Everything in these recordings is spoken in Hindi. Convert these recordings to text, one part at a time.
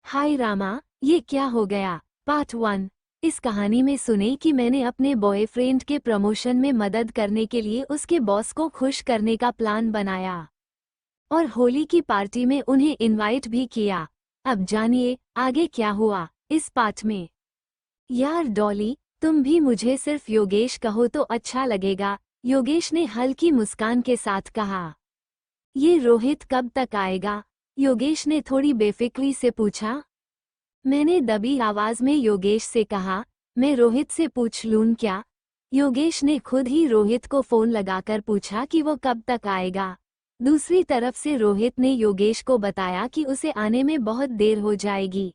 हाय रामा, ये क्या हो गया? पार्ट 1। इस कहानी में सुने कि मैंने अपने बॉयफ्रेंड के प्रमोशन में मदद करने के लिए उसके बॉस को खुश करने का प्लान बनाया और होली की पार्टी में उन्हें इनवाइट भी किया। अब जानिए आगे क्या हुआ इस पार्ट में। यार डॉली, तुम भी मुझे सिर्फ योगेश कहो तो अच्छा लगेगा, योगेश ने हल्की मुस्कान के साथ कहा। ये रोहित कब तक आएगा? योगेश ने थोड़ी बेफिक्री से पूछा। मैंने दबी आवाज में योगेश से कहा, मैं रोहित से पूछ लूं क्या? योगेश ने खुद ही रोहित को फोन लगाकर पूछा कि वो कब तक आएगा। दूसरी तरफ से रोहित ने योगेश को बताया कि उसे आने में बहुत देर हो जाएगी।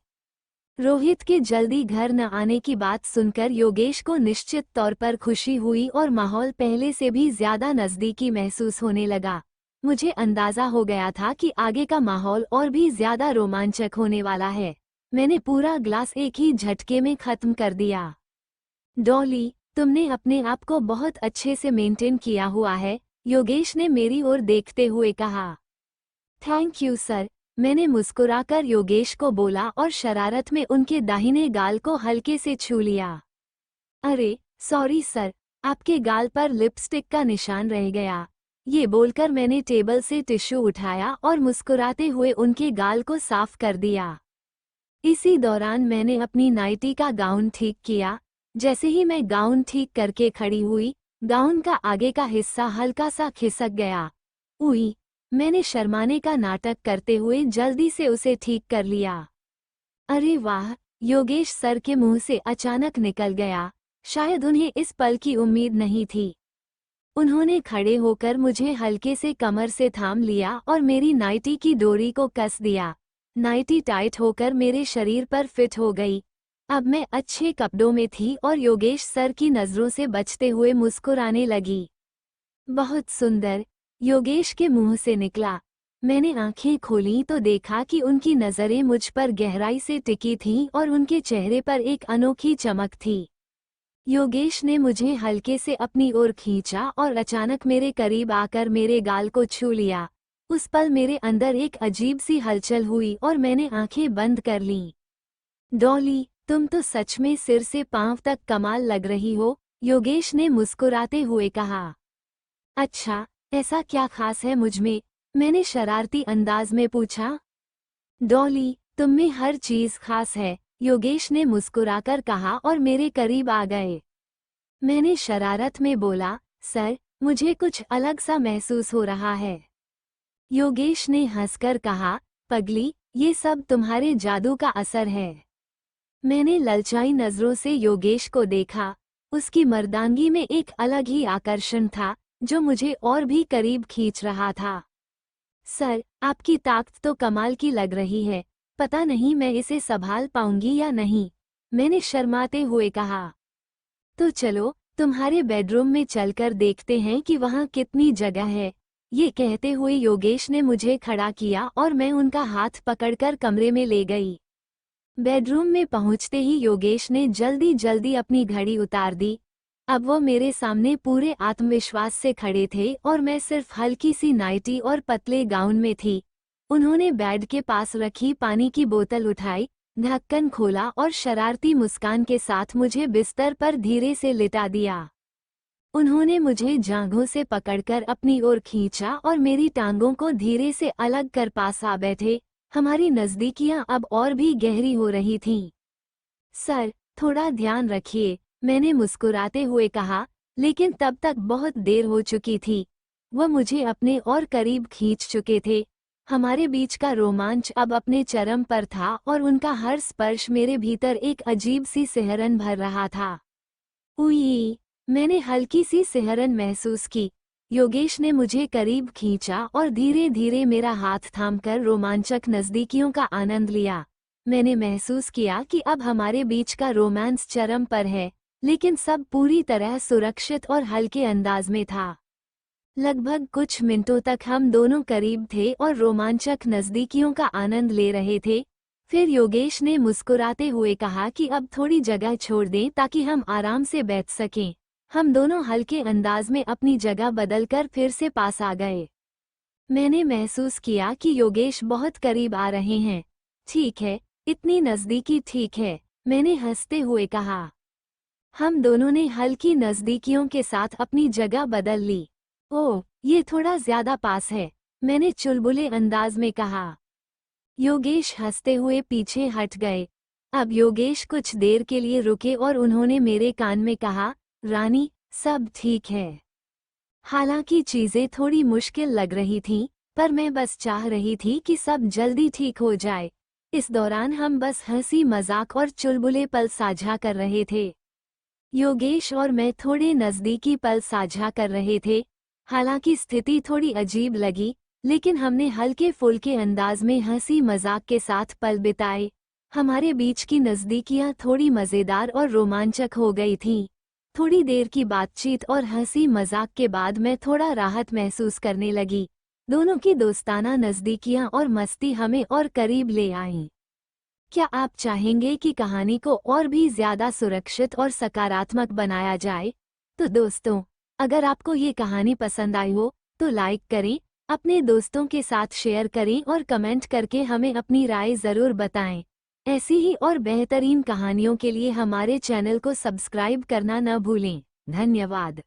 रोहित के जल्दी घर न आने की बात सुनकर योगेश को निश्चित तौर पर खुशी हुई और माहौल पहले से भी ज्यादा नजदीकी महसूस होने लगा। मुझे अंदाजा हो गया था कि आगे का माहौल और भी ज्यादा रोमांचक होने वाला है। मैंने पूरा ग्लास एक ही झटके में खत्म कर दिया। डॉली, तुमने अपने आप को बहुत अच्छे से मेंटेन किया हुआ है, योगेश ने मेरी ओर देखते हुए कहा। थैंक यू सर, मैंने मुस्कुराकर योगेश को बोला और शरारत में उनके दाहिने गाल को हल्के से छू लिया। अरे सॉरी सर, आपके गाल पर लिपस्टिक का निशान रह गया। ये बोलकर मैंने टेबल से टिश्यू उठाया और मुस्कुराते हुए उनके गाल को साफ कर दिया। इसी दौरान मैंने अपनी नाइटी का गाउन ठीक किया। जैसे ही मैं गाउन ठीक करके खड़ी हुई, गाउन का आगे का हिस्सा हल्का सा खिसक गया। उई, मैंने शर्माने का नाटक करते हुए जल्दी से उसे ठीक कर लिया। अरे वाह, योगेश सर के मुंह से अचानक निकल गया। शायद उन्हें इस पल की उम्मीद नहीं थी। उन्होंने खड़े होकर मुझे हल्के से कमर से थाम लिया और मेरी नाइटी की डोरी को कस दिया। नाइटी टाइट होकर मेरे शरीर पर फिट हो गई। अब मैं अच्छे कपड़ों में थी और योगेश सर की नजरों से बचते हुए मुस्कुराने लगी। बहुत सुंदर, योगेश के मुंह से निकला। मैंने आंखें खोलीं तो देखा कि उनकी नजरें मुझ पर गहराई से टिकी थीं और उनके चेहरे पर एक अनोखी चमक थी। योगेश ने मुझे हल्के से अपनी ओर खींचा और अचानक मेरे करीब आकर मेरे गाल को छू लिया। उस पल मेरे अंदर एक अजीब सी हलचल हुई और मैंने आंखें बंद कर लीं। डॉली, तुम तो सच में सिर से पांव तक कमाल लग रही हो, योगेश ने मुस्कुराते हुए कहा। अच्छा, ऐसा क्या खास है मुझमें? मैंने शरारती अंदाज में पूछा। डॉली, तुममें हर चीज खास है, योगेश ने मुस्कुराकर कहा और मेरे करीब आ गए। मैंने शरारत में बोला, सर, मुझे कुछ अलग सा महसूस हो रहा है। योगेश ने हंसकर कहा, पगली, ये सब तुम्हारे जादू का असर है। मैंने ललचाई नजरों से योगेश को देखा। उसकी मर्दांगी में एक अलग ही आकर्षण था, जो मुझे और भी करीब खींच रहा था। सर, आपकी ताकत तो कमाल की लग रही है, पता नहीं मैं इसे संभाल पाऊंगी या नहीं, मैंने शर्माते हुए कहा। तो चलो, तुम्हारे बेडरूम में चलकर देखते हैं कि वहाँ कितनी जगह है। ये कहते हुए योगेश ने मुझे खड़ा किया और मैं उनका हाथ पकड़कर कमरे में ले गई। बेडरूम में पहुंचते ही योगेश ने जल्दी जल्दी अपनी घड़ी उतार दी। अब वो मेरे सामने पूरे आत्मविश्वास से खड़े थे और मैं सिर्फ हल्की सी नाइटी और पतले गाउन में थी। उन्होंने बेड के पास रखी पानी की बोतल उठाई, ढक्कन खोला और शरारती मुस्कान के साथ मुझे बिस्तर पर धीरे से लिटा दिया। उन्होंने मुझे जांघों से पकड़कर अपनी ओर खींचा और मेरी टांगों को धीरे से अलग कर पास आ बैठे। हमारी नजदीकियां अब और भी गहरी हो रही थीं। सर, थोड़ा ध्यान रखिए, मैंने मुस्कुराते हुए कहा, लेकिन तब तक बहुत देर हो चुकी थी। वह मुझे अपने और करीब खींच चुके थे। हमारे बीच का रोमांच अब अपने चरम पर था और उनका हर स्पर्श मेरे भीतर एक अजीब सी सिहरन भर रहा था। उई, मैंने हल्की सी सिहरन महसूस की। योगेश ने मुझे करीब खींचा और धीरे धीरे मेरा हाथ थामकर रोमांचक नजदीकियों का आनंद लिया। मैंने महसूस किया कि अब हमारे बीच का रोमांस चरम पर है, लेकिन सब पूरी तरह सुरक्षित और हल्के अंदाज में था। लगभग कुछ मिनटों तक हम दोनों करीब थे और रोमांचक नजदीकियों का आनंद ले रहे थे। फिर योगेश ने मुस्कुराते हुए कहा कि अब थोड़ी जगह छोड़ दें ताकि हम आराम से बैठ सकें। हम दोनों हल्के अंदाज में अपनी जगह बदलकर फिर से पास आ गए। मैंने महसूस किया कि योगेश बहुत करीब आ रहे हैं। ठीक है, इतनी नज़दीकी ठीक है, मैंने हंसते हुए कहा। हम दोनों ने हल्की नज़दीकियों के साथ अपनी जगह बदल ली। ओह, ये थोड़ा ज्यादा पास है, मैंने चुलबुले अंदाज में कहा। योगेश हंसते हुए पीछे हट गए। अब योगेश कुछ देर के लिए रुके और उन्होंने मेरे कान में कहा, रानी, सब ठीक है। हालांकि चीजें थोड़ी मुश्किल लग रही थीं, पर मैं बस चाह रही थी कि सब जल्दी ठीक हो जाए। इस दौरान हम बस हंसी मजाक और चुलबुले पल साझा कर रहे थे। योगेश और मैं थोड़े नज़दीकी पल साझा कर रहे थे। हालांकि स्थिति थोड़ी अजीब लगी, लेकिन हमने हल्के फुल्के अंदाज में हंसी मजाक के साथ पल बिताए। हमारे बीच की नज़दीकियां थोड़ी मज़ेदार और रोमांचक हो गई थीं। थोड़ी देर की बातचीत और हंसी मजाक के बाद मैं थोड़ा राहत महसूस करने लगी। दोनों की दोस्ताना नज़दीकियां और मस्ती हमें और करीब ले आईं। क्या आप चाहेंगे कि कहानी को और भी ज्यादा सुरक्षित और सकारात्मक बनाया जाए? तो दोस्तों, अगर आपको ये कहानी पसंद आई हो, तो लाइक करें, अपने दोस्तों के साथ शेयर करें और कमेंट करके हमें अपनी राय ज़रूर बताएं। ऐसी ही और बेहतरीन कहानियों के लिए हमारे चैनल को सब्सक्राइब करना न भूलें। धन्यवाद।